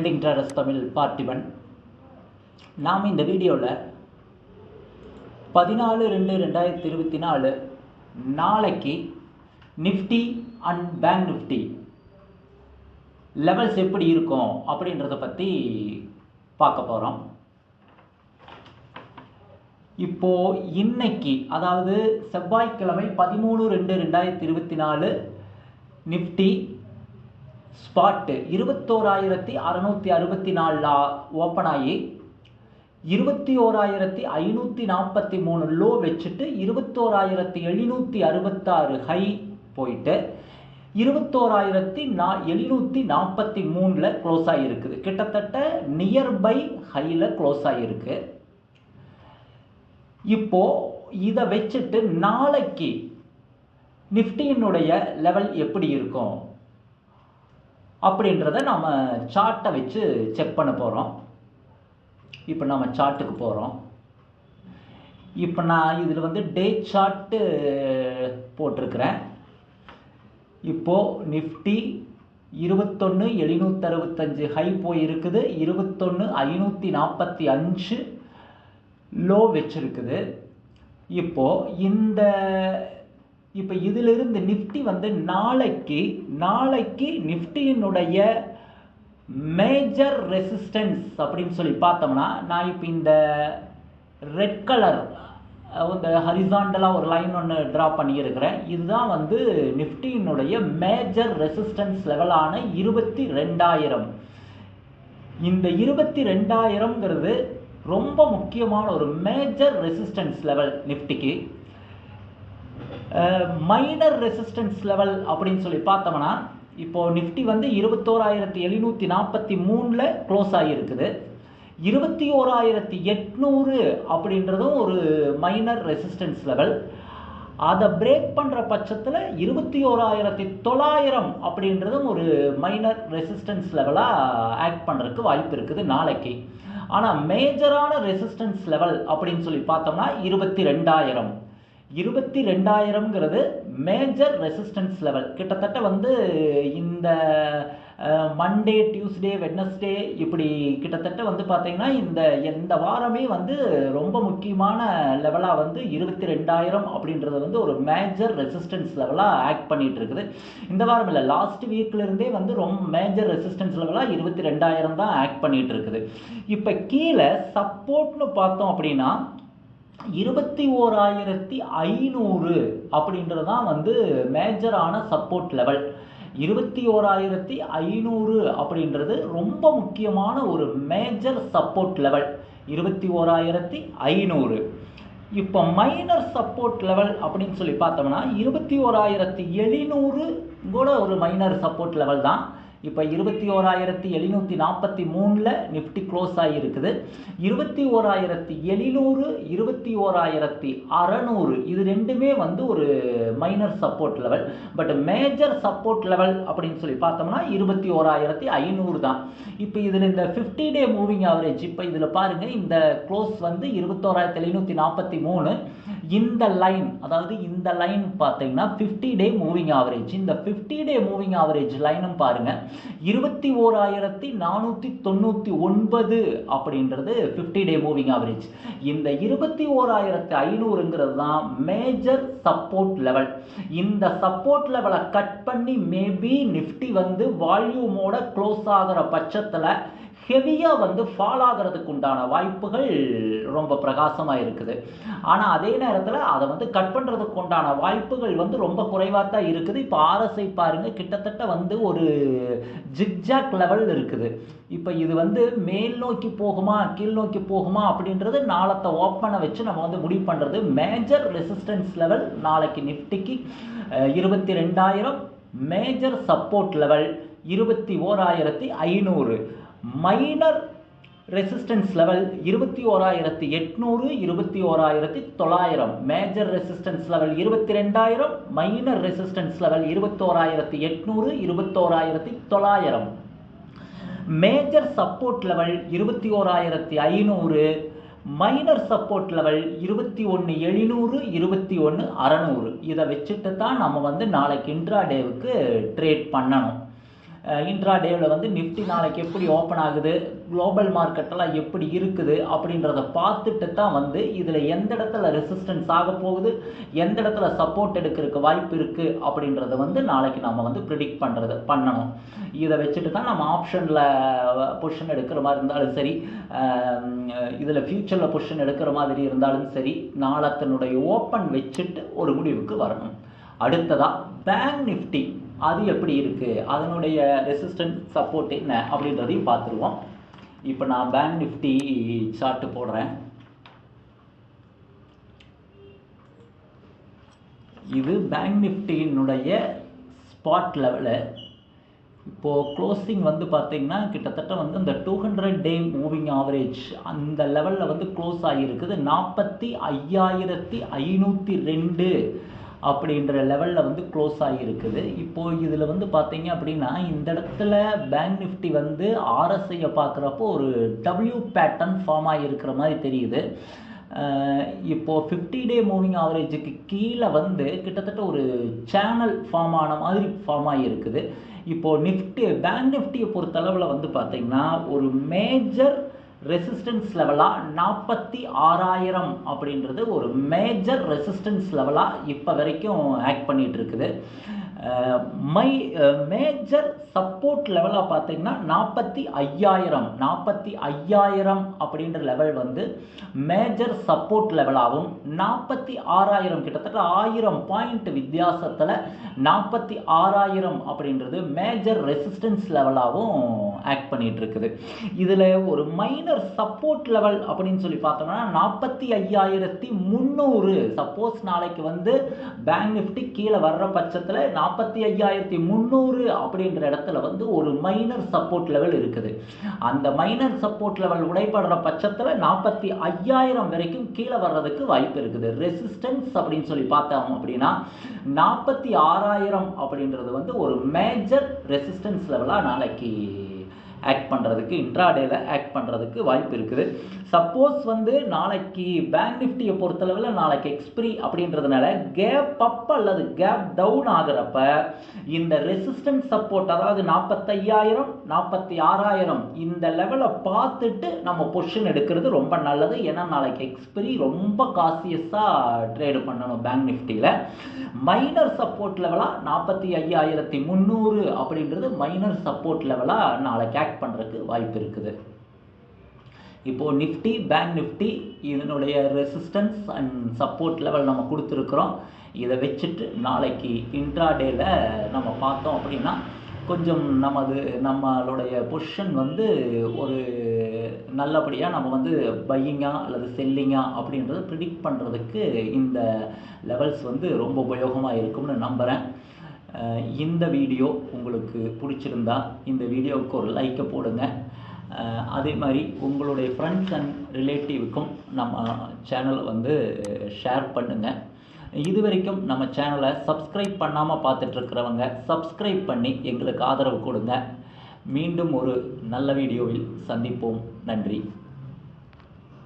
Trending traders Tamil Parthiban. நாம் இந்த வீடியோவில் 14/2/2024 நாளைக்கு Nifty and bank Nifty levels எப்படி இருக்கும் அப்படின்றத பற்றி பார்க்க போகிறோம். இப்போது இன்னைக்கு, அதாவது செவ்வாய்க்கிழமை 13/2/2024 நிஃப்டி ஸ்பாட்டு 21,664 ஓப்பன் ஆகி 21,543 லோ வச்சுட்டு 21,766 ஹை போயிட்டு 21,743 க்ளோஸ் ஆகியிருக்குது. கிட்டத்தட்ட நியர்பை ஹையில் க்ளோஸ் ஆகியிருக்கு. இப்போது இதை வச்சுட்டு நாளைக்கு நிஃப்டியினுடைய லெவல் எப்படி இருக்கும் அப்படின்றத நம்ம சார்ட்டை வச்சு செக் பண்ண போகிறோம். இப்போ நம்ம சார்ட்டுக்கு போகிறோம். இப்போ நான் இதில் டே சார்ட்டு போட்டிருக்கிறேன். இப்போது நிஃப்டி 21,765 ஹை போயிருக்குது, 21,545 லோ வச்சிருக்குது. இப்போ இதிலிருந்து நிஃப்டி நாளைக்கு நிஃப்டியினுடைய மேஜர் ரெசிஸ்டன்ஸ் அப்படின்னு சொல்லி பார்த்தோம்னா, நான் இப்போ இந்த ரெட் கலர் இந்த ஹரிசாண்டலாக ஒரு லைன் ஒன்று ட்ரா பண்ணியிருக்கிறேன். இதுதான் நிஃப்டியினுடைய மேஜர் ரெசிஸ்டன்ஸ் லெவலான 22,000. இந்த 22,000ங்கிறது ரொம்ப முக்கியமான ஒரு மேஜர் ரெசிஸ்டன்ஸ் லெவல். நிஃப்டிக்கு மைனர் ரெசிஸ்டன்ஸ் லெவல் அப்படின்னு சொல்லி பார்த்தோம்னா, இப்போது நிஃப்டி 21,743 க்ளோஸ் ஆகியிருக்குது. 21,800 அப்படின்றதும் ஒரு மைனர் ரெசிஸ்டன்ஸ் லெவல். அதை பிரேக் பண்ணுற பட்சத்தில் 21,900 அப்படின்றதும் ஒரு மைனர் ரெசிஸ்டன்ஸ் லெவலாக ஆக்ட் பண்ணுறதுக்கு வாய்ப்பு இருக்குது நாளைக்கு. ஆனால் மேஜரான ரெசிஸ்டன்ஸ் லெவல் அப்படின்னு சொல்லி பார்த்தோம்னா 22,000. 22,000ங்கிறது மேஜர் ரெசிஸ்டன்ஸ் லெவல். கிட்டத்தட்ட இந்த மண்டே, டியூஸ்டே, வெட்னஸ்டே இப்படி கிட்டத்தட்ட பார்த்தீங்கன்னா இந்த வாரமே ரொம்ப முக்கியமான லெவலாக 22,000 அப்படின்றது ஒரு மேஜர் ரெசிஸ்டன்ஸ் லெவலாக ஆக்ட் பண்ணிட்டு இருக்குது. இந்த வாரம் இல்லை, லாஸ்ட் வீக்லேருந்தே ரொம்ப மேஜர் ரெசிஸ்டன்ஸ் லெவலாக 22,000 தான் ஆக்ட் பண்ணிட்டு இருக்குது. இப்போ கீழே சப்போர்ட்னு பார்த்தோம் அப்படின்னா 21,500 அப்படின்றது தான் மேஜரான சப்போர்ட் லெவல். 21,500 அப்படின்றது ரொம்ப முக்கியமான ஒரு மேஜர் சப்போர்ட் லெவல். 21,500. இப்போ மைனர் சப்போர்ட் லெவல் அப்படின்னு சொல்லி பார்த்தோம்னா 21,700 கூட ஒரு மைனர் சப்போர்ட் லெவல் தான். இப்போ 21,743 நிஃப்டி க்ளோஸ் ஆகியிருக்குது. 21,700, 21,600 இது ரெண்டுமே ஒரு minor support level. But major support level அப்படின்னு சொல்லி பார்த்தோம்னா 21,500 தான். இப்போ இதில் இந்த 50 டே மூவிங் ஆவரேஜ், இப்போ இதில் பாருங்கள், இந்த க்ளோஸ் 21,743. இந்த லைன், அதாவது இந்த லைன் பார்த்தீங்கன்னா 50 டே மூவிங் ஆவரேஜ். இந்த 50 டே மூவிங் ஆவரேஜ் லைனும் பாருங்கள் 21,499 அப்படின்றது 50 டே மூவிங் ஆவரேஜ். இந்த 21,500ங்கிறது தான் மேஜர் சப்போர்ட் லெவல். இந்த சப்போர்ட் லெவலை கட் பண்ணி மேபி நிஃப்டி வால்யூமோட க்ளோஸ் ஆகிற பட்சத்தில் ஹெவியாக ஃபால் ஆகிறதுக்கு உண்டான வாய்ப்புகள் ரொம்ப பிரகாசமாக இருக்குது. ஆனால் அதே நேரத்தில் அதை கட் பண்ணுறதுக்கு உண்டான வாய்ப்புகள் ரொம்ப குறைவாக தான் இருக்குது. இப்போ RSI பாருங்கள், கிட்டத்தட்ட ஒரு ஜிக்ஜாக் லெவல் இருக்குது. இப்போ இது மேல் நோக்கி போகுமா கீழ் நோக்கி போகுமா அப்படின்றது நாளத்தை ஓப்பனை வச்சு நம்ம முடிவு பண்ணுறது. மேஜர் ரெசிஸ்டன்ஸ் லெவல் நாளைக்கு நிஃப்டிக்கு 22,000. Major support level 21,500. Minor resistance level 21,800, 21,900. Major resistance level 22,000. Minor resistance level 21,800, 21,900. Major support level 21,500. Minor support level 21,700, 21,600. இதை வச்சுட்டு தான் நம்ம நாளைக்கு இன்ட்ராடேவுக்கு ட்ரேட் பண்ணணும். இன்ட்ராடேவில் வந்து நிஃப்டி நாளைக்கு எப்படி ஓப்பன் ஆகுது, குளோபல் மார்க்கெட்டெல்லாம் எப்படி இருக்குது அப்படின்றத பார்த்துட்டு தான் வந்து இதில் எந்த இடத்துல ரெசிஸ்டன்ஸ் ஆக போகுது, எந்த இடத்துல சப்போர்ட் எடுக்கிறதுக்கு வாய்ப்பு இருக்குது அப்படின்றத வந்து நாளைக்கு நம்ம வந்து ப்ரிடிக்ட் பண்ணணும். இதை வச்சுட்டு தான் நம்ம ஆப்ஷனில் பொசிஷன் எடுக்கிற மாதிரி இருந்தாலும் சரி, இதில் ஃப்யூச்சரில் பொசிஷன் எடுக்கிற மாதிரி இருந்தாலும் சரி, நாளத்தினுடைய ஓப்பன் வச்சுட்டு ஒரு முடிவுக்கு வரணும். அடுத்ததாக பேங்க் நிஃப்டி அது எப்படி இருக்குது, அதனுடைய ரெசிஸ்டன்ஸ் சப்போர்ட் என்ன அப்படின்றதையும் பார்த்துருவோம். இப்போ நான் பேங்க் நிஃப்டி சார்ட்டு போடுறேன். இது பேங்க் நிஃப்டியினுடைய ஸ்பாட் லெவலு. இப்போது க்ளோசிங் வந்து பார்த்திங்கன்னா கிட்டத்தட்ட வந்து இந்த 200 டே மூவிங் ஆவரேஜ் அந்த லெவலில் வந்து க்ளோஸ் ஆகியிருக்குது. 45,502 அப்படின்ற லெவலில் வந்து க்ளோஸ் ஆகியிருக்குது. இப்போது இதில் வந்து பார்த்தீங்க அப்படின்னா இந்த இடத்துல பேங்க் நிஃப்டி வந்து ஆர்எஸ்ஐயை பார்க்குறப்போ ஒரு டபிள்யூ பேட்டர்ன் ஃபார்ம் ஆகியிருக்கிற மாதிரி தெரியுது. இப்போது 50 டே மூவிங் ஆவரேஜுக்கு கீழே வந்து கிட்டத்தட்ட ஒரு சேனல் ஃபார்ம் ஆன மாதிரி ஃபார்ம் ஆகியிருக்குது. இப்போது பேங்க் நிஃப்டியை பொறுத்தளவில் வந்து பார்த்திங்கன்னா ஒரு மேஜர் ரெசிஸ்டன்ஸ் லெவலாக 46,000 அப்படின்றது ஒரு மேஜர் ரெசிஸ்டன்ஸ் லெவலாக இப்போ வரைக்கும் ஆக்ட் பண்ணிகிட்டு இருக்குது. மேஜர் சப்போர்ட் லெவலாக பார்த்தீங்கன்னா 45,000 அப்படின்ற லெவல் வந்து மேஜர் சப்போர்ட் லெவலாகவும், 46,000 கிட்டத்தட்ட 1000 பாயிண்ட் வித்தியாசத்தில் 46,000 அப்படின்றது மேஜர் ரெசிஸ்டன்ஸ் லெவலாகவும் ஆக்ட் பண்ணிகிட்டு இருக்குது. இதில் ஒரு மைனர் சப்போர்ட் லெவல் அப்படின்னு சொல்லி பார்த்தோம்னா 45,300. சப்போஸ் நாளைக்கு வந்து பேங்க் நிஃப்டி கீழே வர்ற பட்சத்தில் 45,300 அப்படின்ற இடத்துல வந்து ஒரு மைனர் சப்போர்ட் லெவல் இருக்குது. அந்த மைனர் சப்போர்ட் லெவல் உடைபடுற பட்சத்தில் 45,000 வரைக்கும் கீழே வர்றதுக்கு வாய்ப்பு இருக்குது. ரெசிஸ்டன்ஸ் அப்படின்னு சொல்லி பார்த்தோம் அப்படின்னா 46,000 அப்படின்றது வந்து ஒரு மேஜர் ரெசிஸ்டன்ஸ் லெவலாக நாளைக்கு ஆக்ட் பண்ணுறதுக்கு, இன்ட்ராடேல ஆக்ட் பண்ணுறதுக்கு வாய்ப்பு இருக்குது. சப்போஸ் வந்து நாளைக்கு பேங்க் நிஃப்டியை பொறுத்தளவில் நாளைக்கு எக்ஸ்பிரி அப்படின்றதுனால கேப் அப் அல்லது கேப் டவுன் ஆகிறப்ப இந்த ரெசிஸ்டன்ஸ் சப்போர்ட், அதாவது 45,000 46,000 இந்த லெவலை பார்த்துட்டு நம்ம பொசிஷன் எடுக்கிறது ரொம்ப நல்லது. ஏன்னா நாளைக்கு எக்ஸ்பிரி ரொம்ப காசியஸாக ட்ரேடு பண்ணணும் பேங்க் நிஃப்டியில். மைனர் சப்போர்ட் லெவலாக 45,300 அப்படின்றது மைனர் சப்போர்ட் லெவலாக நாளைக்கு ஆக்ட் பண்ணுறதுக்கு வாய்ப்பு இருக்குது. இப்போது நிஃப்டி, பேங்க் நிஃப்டி இதனுடைய ரெசிஸ்டன்ஸ் அண்ட் சப்போர்ட் லெவல் நம்ம கொடுத்துருக்குறோம். இதை வச்சுட்டு நாளைக்கு இன்ட்ராடேல நம்ம பார்த்தோம் அப்படின்னா கொஞ்சம் நம்மளுடைய பொசிஷன் வந்து ஒரு நல்லபடியாக நம்ம வந்து பையிங்கா அல்லது செல்லிங்கா அப்படின்றத ப்ரிடிக்ட் பண்ணுறதுக்கு இந்த லெவல்ஸ் வந்து ரொம்ப உபயோகமாக இருக்கும்னு நம்புகிறேன். இந்த வீடியோ உங்களுக்கு பிடிச்சிருந்தா இந்த வீடியோவுக்கு ஒரு லைக்கை போடுங்க. அதே மாதிரி உங்களுடைய ஃப்ரெண்ட்ஸ் அண்ட் ரிலேட்டிவுக்கும் நம்ம சேனலை வந்து ஷேர் பண்ணுங்கள். இது வரைக்கும் நம்ம சேனலை சப்ஸ்கிரைப் பண்ணாமல் பார்த்துட்ருக்கிறவங்க சப்ஸ்கிரைப் பண்ணி எங்களுக்கு ஆதரவு கொடுங்க. மீண்டும் ஒரு நல்ல வீடியோவில் சந்திப்போம். நன்றி.